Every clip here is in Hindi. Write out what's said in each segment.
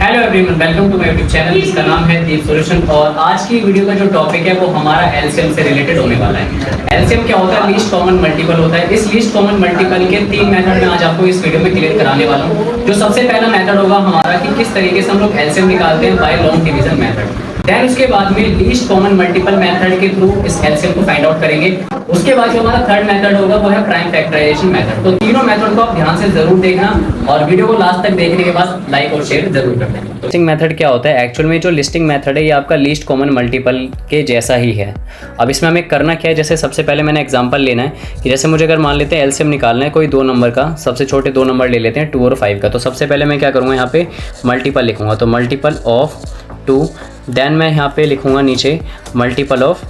Hello everyone, welcome to my YouTube channel जिसका नाम है दीप सॉल्यूशन। और आज की वीडियो का जो टॉपिक है वो हमारा एलसीएम से रिलेटेड होने वाला है। एलसीएम क्या होता है? लीस्ट कॉमन मल्टीपल होता है। इस लीस्ट कॉमन मल्टीपल के 3 मेथड में आज आपको इस वीडियो में क्लियर कराने वाला हूँ। जो सबसे पहला मेथड होगा हमारा कि किस तरीके से हम लोग एलसीएम निकालते हैं by long division method. Then उसके बाद में लीस्ट कॉमन मल्टीपल मेथड के थ्रू इस एलसीएम को फाइंड आउट करेंगे। उसके बाद जो हमारा थर्ड मेथड होगा वो है प्राइम फैक्टराइजेशन मेथड। तो तीनों मेथड को आप ध्यान से जरूर देखना और वीडियो को लास्ट तक देखने के बाद लाइक और शेयर जरूर कर देना। लिस्टिंग मेथड क्या होता है? एक्चुअल में जो लिस्टिंग मेथड है ये आपका लीस्ट कॉमन मल्टीपल के जैसा ही है। अब इसमें हमें करना क्या है, जैसे सबसे पहले मैंने एग्जांपल लेना है कि जैसे मुझे अगर मान लेते हैं एलसीएम निकालना है कोई 2 नंबर का, सबसे छोटे 2 नंबर ले लेते हैं 2 और 5 का। तो सबसे पहले मैं क्या करूँगा, यहाँ पे मल्टीपल लिखूँगा। तो मल्टीपल ऑफ 2, देन मैं यहाँ पे लिखूँगा नीचे मल्टीपल ऑफ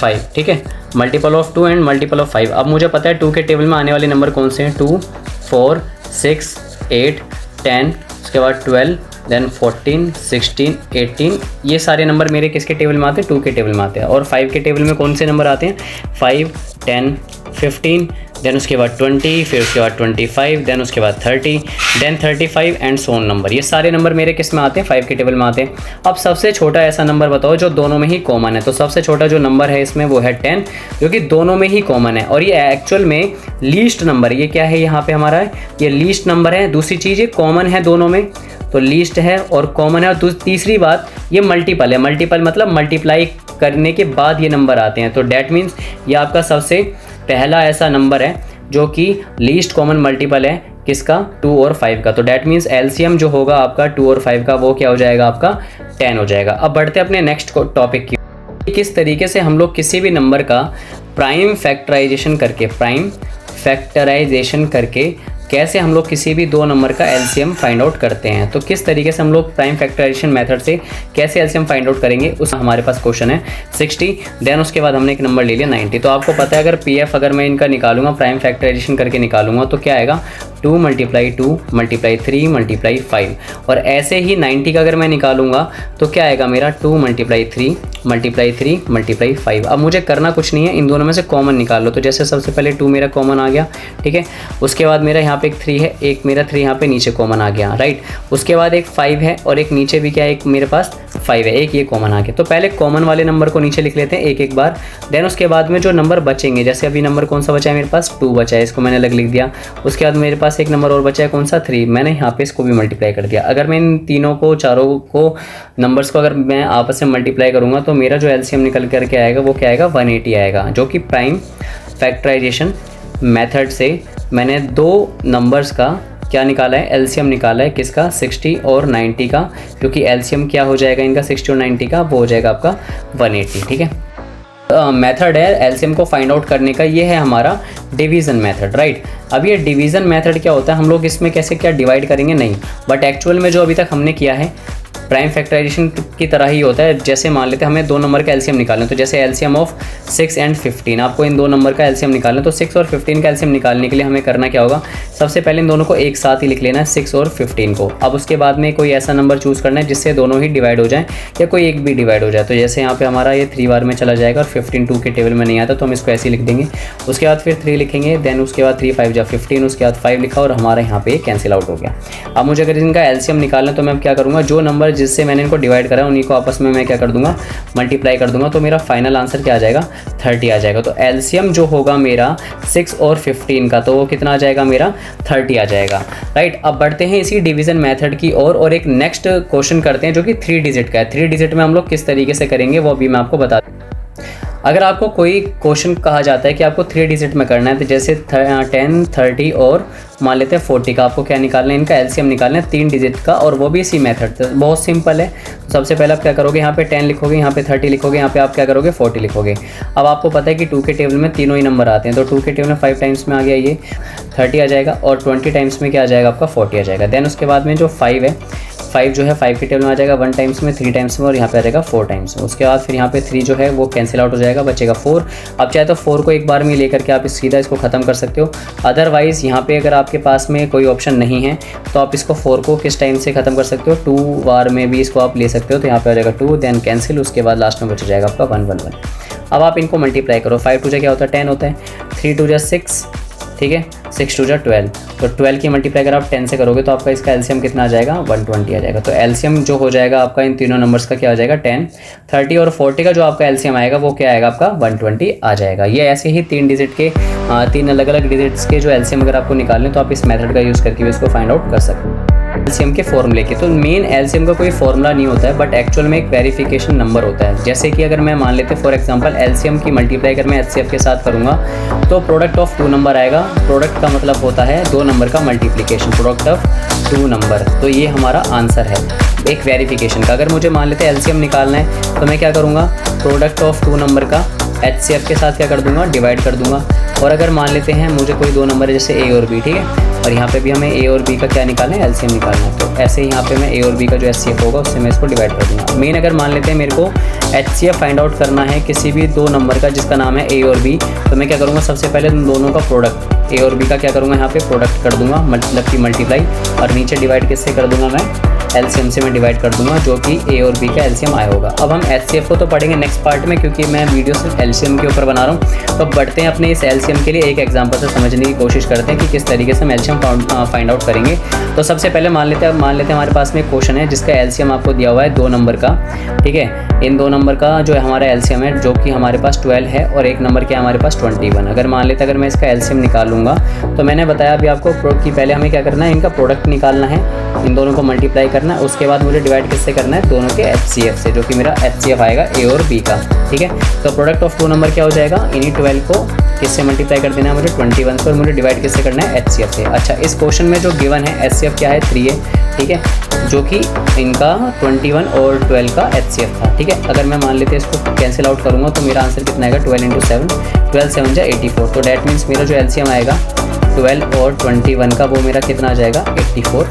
5। ठीक है, multiple of 2 and multiple of 5। अब मुझे पता है 2 के टेबल में आने वाले नंबर कौन से हैं, 2, 4, 6, 8, 10, उसके बाद 12, देन 14, 16, 18। ये सारे नंबर मेरे किसके टेबल में आते हैं? 2 के टेबल में आते हैं। और 5 के टेबल में कौन से नंबर आते हैं? 5, 10, 15, देन उसके बाद 20, फिर उसके बाद 25, देन उसके बाद 30, then 35 and so on number. ये सारे नंबर मेरे किस में आते हैं? 5 के टेबल में आते हैं। अब सबसे छोटा ऐसा नंबर बताओ जो दोनों में ही कॉमन है। तो सबसे छोटा जो नंबर है इसमें वो है 10, जो कि दोनों में ही कॉमन है। और ये एक्चुअल में लीस्ट नंबर, ये क्या है यहाँ पे हमारा, ये लीस्ट नंबर है। दूसरी चीज़ ये कॉमन है दोनों में, तो लीस्ट है और कॉमन है। और तीसरी बात ये मल्टीपल है। मल्टीपल मतलब मल्टीप्लाई करने के बाद ये नंबर आते हैं। तो डैट मीन्स ये आपका सबसे पहला ऐसा नंबर है जो कि लीस्ट कॉमन मल्टीपल है किसका? 2 और 5 का। तो डैट मीन्स एलसीएम जो होगा आपका 2 और 5 का वो क्या हो जाएगा? आपका 10 हो जाएगा। अब बढ़ते हैं अपने नेक्स्ट टॉपिक की, किस तरीके से हम लोग किसी भी नंबर का प्राइम फैक्टराइजेशन करके कैसे हम लोग किसी भी 2 नंबर का एलसीएम फाइंड आउट करते हैं। तो किस तरीके से हम लोग प्राइम फैक्टराइजेशन मेथड से कैसे एलसीएम फाइंड आउट करेंगे, उस हमारे पास क्वेश्चन है 60। देन उसके बाद हमने एक नंबर ले लिया 90। तो आपको पता है अगर पीएफ अगर मैं इनका निकालूंगा, प्राइम फैक्टराइजेशन करके निकालूंगा तो क्या आएगा? 2 × 2 × 3 × 5। और ऐसे ही 90 का अगर मैं निकालूंगा तो क्या आएगा मेरा? 2 × 3 × 3 × 5। अब मुझे करना कुछ नहीं है, इन दोनों में से कॉमन निकाल लो। तो जैसे सबसे पहले 2 मेरा कॉमन आ गया, ठीक है। उसके बाद मेरा यहाँ पे एक 3 है, एक मेरा 3 यहाँ पे नीचे कॉमन आ गया, राइट। उसके बाद एक 5 है और एक नीचे भी क्या है, एक मेरे पास 5 है, एक ये कॉमन आ गया। तो पहले कॉमन वाले नंबर को नीचे लिख लेते हैं एक बार। देन उसके बाद में जो नंबर बचेंगे, जैसे अभी नंबर कौन सा बचा है मेरे पास? 2 बचा है, इसको मैंने अलग लिख दिया। उसके बाद मेरे पास एक नंबर और बचा है, कौन सा? 3। मैंने यहाँ पे इसको भी मल्टीप्लाई कर दिया। अगर मैं इन तीनों को, चारों को नंबर्स को अगर मैं आपस में मल्टीप्लाई करूँगा तो मेरा जो एलसीएम निकल करके आएगा वो क्या आएगा? 180 आएगा। जो कि प्राइम फैक्टराइजेशन मेथड से मैंने 2 नंबर्स का क्या निकाला है? एलसीएम निकाला है। किसका? 60 और 90 का। क्योंकि एलसीएम क्या हो जाएगा इनका? 60 और 90 का, वो हो जाएगा आपका 180। ठीक है, मेथड है एलसीएम को फाइंड आउट करने का, ये है हमारा डिवीज़न मेथड, राइट। अब ये डिवीज़न मेथड क्या होता है, हम लोग इसमें कैसे क्या डिवाइड करेंगे नहीं, बट एक्चुअल में जो अभी तक हमने किया है प्राइम फैक्टराइजेशन की तरह ही होता है। जैसे मान लेते हैं हमें 2 नंबर का एलसीएम निकालना है, तो जैसे एलसीएम ऑफ 6 एंड 15, आपको इन 2 नंबर का एलसीएम निकालना है। तो 6 और 15 का एलसीएम निकालने के लिए हमें करना क्या होगा? सबसे पहले इन दोनों को एक साथ ही लिख लेना है, 6 और 15 को। अब उसके बाद में कोई ऐसा नंबर चूज़ करना है जिससे दोनों ही डिवाइड हो जाए या कोई एक भी डिवाइड हो जाए। तो जैसे यहाँ पे हमारा ये 3 बार में चला जाएगा और 15 2 के टेबल में नहीं आता तो हम इसको ऐसे ही लिख देंगे। उसके बाद फिर 3 लिखेंगे, देन उसके बाद 3 5 15, उसके बाद 5 लिखा और हमारा यहाँ पे कैंसिल आउट हो गया। अब मुझे अगर इनका एलसीएम निकालना तो मैं क्या करूँगा? जो नंबर जिससे मैंने इनको डिवाइड करा उन्हीं को आपस में मैं क्या कर दूंगा? मल्टीप्लाई कर दूंगा। तो मेरा फाइनल आंसर क्या आ जाएगा? 30 आ जाएगा। तो एलसीएम जो होगा मेरा 6 और 15 का, तो वो कितना आ जाएगा मेरा? 30 आ जाएगा, राइट। अब बढ़ते हैं इसी डिवीजन मेथड की और एक नेक्स्ट क्वेश्चन करते हैं जो कि 3 डिजिट का है। 3 डिजिट में हम लोग किस तरीके से करेंगे वो भी मैं आपको बता दूँ। अगर आपको कोई क्वेश्चन कहा जाता है कि आपको 3 डिजिट में करना है, तो जैसे 10, 30 और मान लेते हैं 40 का, आपको क्या निकालना है? इनका एलसीएम निकालना है 3 डिजिट का, और वो भी इसी मेथड से। बहुत सिंपल है। तो सबसे पहले आप क्या करोगे? यहाँ पे 10 लिखोगे, यहाँ पे 30 लिखोगे, यहाँ पे आप क्या करोगे? 40 लिखोगे। अब आपको पता है कि 2 के टेबल में तीनों ही नंबर आते हैं, तो 2 के टेबल में 5 टाइम्स में आ गया ये 30 आ जाएगा, और 20 टाइम्स में क्या आ जाएगा? आपका 40 आ जाएगा। देन उसके बाद में जो 5 है, 5 जो है 5 के टेबल में आ जाएगा 1 टाइम्स में, 3 टाइम्स में, और यहाँ पे आ जाएगा 4 टाइम्स में। उसके बाद फिर यहाँ पे 3 जो है वो कैंसिल आउट हो जाएगा, बचेगा 4। आप चाहे तो 4 को एक बार में लेकर के आप सीधा इसको ख़त्म कर सकते हो। अदरवाइज़ यहाँ पे अगर आपके पास में कोई ऑप्शन नहीं है तो आप इसको 4 को किस टाइम से ख़त्म कर सकते हो? 2 बार में भी इसको आप ले सकते हो। तो यहाँ पे आ जाएगा 2, देन कैंसिल, उसके बाद लास्ट में बच जाएगा आपका 1 1 1। अब आप इनको मल्टीप्लाई करो, 5 2 क्या होता है? 10 होता है, 3 2 6, ठीक है। 6 2 जा 12, तो 12 की मल्टीप्लाई अगर आप 10 से करोगे तो आपका इसका एलसीएम कितना आ जाएगा, 120 आ जाएगा। तो एलसीएम जो हो जाएगा आपका इन तीनों नंबर्स का क्या आ जाएगा, 10, 30 और 40 का जो आपका एलसीएम आएगा वो क्या आएगा आपका 120 आ जाएगा। ये ऐसे ही 3 डिजिट के 3 अलग अलग डिजिट्स के जो एलसीएम अगर आपको निकालने तो आप इस मेथड का यूज़ करके भी इसको फाइंड आउट कर सकते हैं। एलसीएम के फॉर्मूले के, तो मेन एलसीएम का कोई फॉर्मूला नहीं होता है, बट एक्चुअल में एक वेरिफिकेशन नंबर होता है। जैसे कि अगर मैं मान लेते फॉर एग्जांपल एलसीएम की मल्टीप्लाई अगर मैं एचसीएफ के साथ करूँगा तो प्रोडक्ट ऑफ 2 नंबर आएगा। प्रोडक्ट का मतलब होता है 2 नंबर का मल्टीप्लिकेशन, प्रोडक्ट ऑफ 2 नंबर। तो ये हमारा आंसर है एक वेरिफिकेशन का। अगर मुझे मान लेते एलसीएम निकालना है तो मैं क्या करूँगा, प्रोडक्ट ऑफ 2 नंबर का एचसीएफ के साथ क्या कर दूंगा, डिवाइड कर दूंगा। और अगर मान लेते हैं मुझे कोई 2 नंबर है जैसे ए और बी, ठीक है, और यहाँ पे भी हमें ए और बी का क्या निकालना है, एलसीएम निकालना है। तो ऐसे ही यहाँ पे मैं ए और बी का जो एचसीएफ होगा उससे मैं इसको डिवाइड कर दूंगा। मेन अगर मान लेते हैं मेरे को एचसीएफ फाइंड आउट करना है किसी भी 2 नंबर का जिसका नाम है ए और बी, तो मैं क्या करूँगा, सबसे पहले उन दोनों का प्रोडक्ट, ए और बी का क्या करूँगा, यहाँ पे प्रोडक्ट कर दूंगा, मतलब कि मल्टीप्लाई, और नीचे डिवाइड किससे कर दूंगा, मैं एलसीएम से मैं डिवाइड कर दूंगा, जो कि ए और बी का एलसीएम आया होगा। अब हम एचसीएफ को तो पढ़ेंगे नेक्स्ट पार्ट में, क्योंकि मैं वीडियो सिर्फ एलसीएम के ऊपर बना रहा हूँ। तो बढ़ते हैं अपने इस एलसीएम के लिए एक एग्जांपल से समझने की कोशिश करते हैं कि किस तरीके से हम एलसीएम फाइंड आउट करेंगे। तो सबसे पहले मान लेते हैं हमारे पास में एक क्वेश्चन है जिसका एलसीएम आपको दिया हुआ है 2 नंबर का, ठीक है। इन 2 नंबर का जो हमारा एलसीएम है जो कि हमारे पास 12 है और एक नंबर के हमारे पास 21। अगर मान लेते अगर मैं इसका एलसीएम निकालूंगा तो मैंने बताया अभी आपको कि पहले हमें क्या करना है, इनका प्रोडक्ट निकालना है, इन दोनों को मल्टीप्लाई करना है, उसके बाद मुझे डिवाइड किससे करना है, दोनों के एचसीएफ से, जो कि मेरा एचसीएफ आएगा ए और बी का, ठीक है। तो प्रोडक्ट ऑफ 2 नंबर क्या हो जाएगा, इन्हीं 12 को किससे मल्टीप्लाई कर देना है मुझे, 21 से, और मुझे डिवाइड किससे करना है, एचसीएफ से। अच्छा, इस क्वेश्चन में जो गिवन है एचसीएफ क्या है, 3 है, ठीक है, जो कि इनका 21 और 12 का एचसीएफ था, ठीक है। अगर मैं मान लेते इसको कैंसिल आउट करूँगा तो मेरा आंसर कितना आएगा, 12 × 7, 12 7 जा 84। तो डैट मीन्स मेरा जो एलसीएम आएगा 12 और 21 का वो मेरा कितना आ जाएगा, 84।